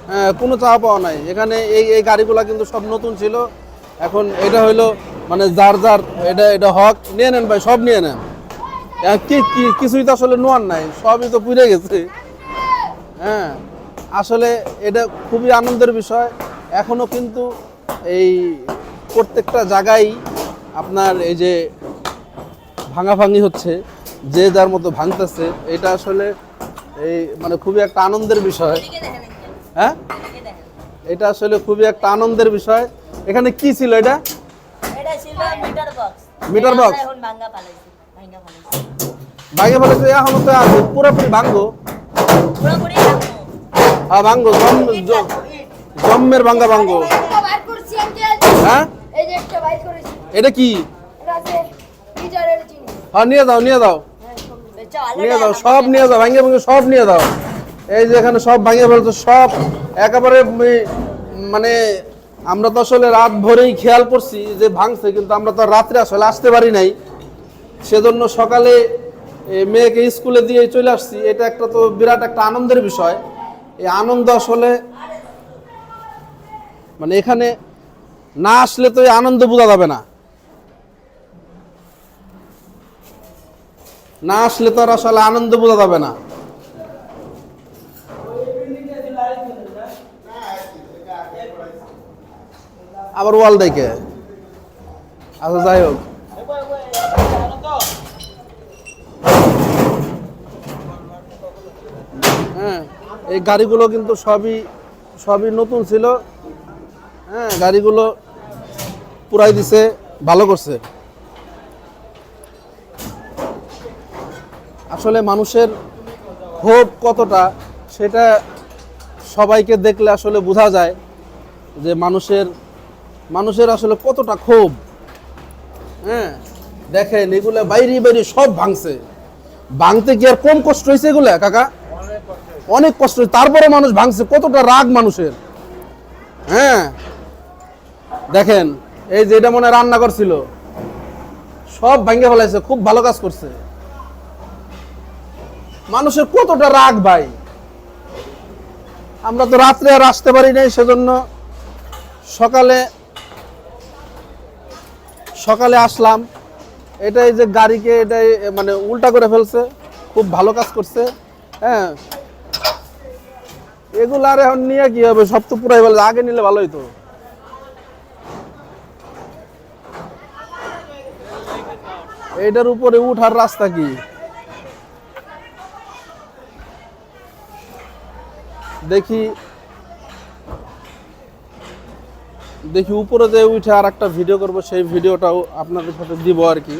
হ্যাঁ, কোনো চাওয়া পাওয়া নাই এখানে। এই এই গাড়িগুলো কিন্তু সব নতুন ছিল। এখন এটা হইলো মানে যার যার এটা এটা হক, নিয়ে নেন ভাই, সব নিয়ে নেন। কিছুই তো আসলে নোয়ার নাই, সবই তো পুড়ে গেছে। হ্যাঁ, আসলে এটা খুবই আনন্দের বিষয়। এখনো কিন্তু এই প্রত্যেকটা জায়গায় আপনার এই যে ভাঙাভাঙি হচ্ছে, যে যার মতো ভাঙতেছে, এটা আসলে এই মানে খুবই একটা আনন্দের বিষয়। হ্যাঁ, এটা আসলে খুবই একটা আনন্দের বিষয়। এখানে কি ছিল এটা? এটা ছিল মিটার বক্স। মিটার বক্স এখন ভাঙা ফেলাইছি। ভাঙে ফেলেছে, এখনো তো আছে পুরোপুরি ভাঙবো। পুরোপুরি ভাঙবো। হ্যাঁ, ভাঙবো, জম্মের ভাঙা ভাঙবো। বাইর করছি আঙ্কেল। হ্যাঁ, এই যে একটা বাইর করেছি। এটা কি? এটা আছে গিজারের চিনি। হ্যাঁ, নিয়ে যাও নিয়ে যাও নিয়ে যাও, সব নিয়ে যাও, ভাঙে ভাঙে সব নিয়ে যাও। এই যে এখানে সব ভাঙে ফেলছে, সব একেবারে মানে আমরা তো আসলে রাত ভরেই খেয়াল করছি যে ভাঙছে, কিন্তু আমরা তো রাত্রে আসলে আসতে পারি নাই। সেজন্য সকালে মেয়েকে স্কুলে দিয়ে চলে আসছি। এটা একটা তো বিরাট একটা আনন্দের বিষয়। এই আনন্দ আসলে মানে এখানে না আসলে তো এই আনন্দ বোঝা যাবে না। না আসলে তো আর আসলে আনন্দ বোঝা যাবে না। আবার ওয়াল দেখে, আচ্ছা যাই হোক, হ্যাঁ, এই গাড়িগুলো কিন্তু সবই সবই নতুন ছিল। হ্যাঁ, গাড়িগুলো পুরাই দিছে, ভালো করছে। আসলে মানুষের ক্ষোভ কতটা সেটা সবাইকে দেখলে আসলে বোঝা যায় যে মানুষের আসলে কতটা ক্ষোভ। হ্যাঁ, দেখেন এগুলা বাইরে বাইরে সব ভাঙছে। ভাঙতে কি আর কম কষ্ট হয়েছে এগুলা কাকা? অনেক কষ্ট হয়েছে, তারপরে মানুষ ভাঙছে, কতটা রাগ মানুষের। হ্যাঁ, দেখেন এই যে এটা মনে হয় রান্না করছিল, সব ভাঙে ফেলাইছে, খুব ভালো কাজ করছে। মানুষের কতটা রাগ ভাই। আমরা তো রাত্রে আর আসতে পারি নাই, সেজন্য সকালে সকালে আসলাম। এটাই যে গাড়িকে এটাই মানে উল্টা করে ফেলছে, খুব ভালো কাজ করছে। হ্যাঁ, এগুলো আর এখন নিয়ে কি হবে, সব তো পুরাই ভালো, আগে নিলে ভালো হইতো। এটার উপরে উঠার রাস্তা কি? দেখি দেখি উপরে যে উঠে আর একটা ভিডিও করবো, সেই ভিডিওটাও আপনাদের সাথে দিব আর কি।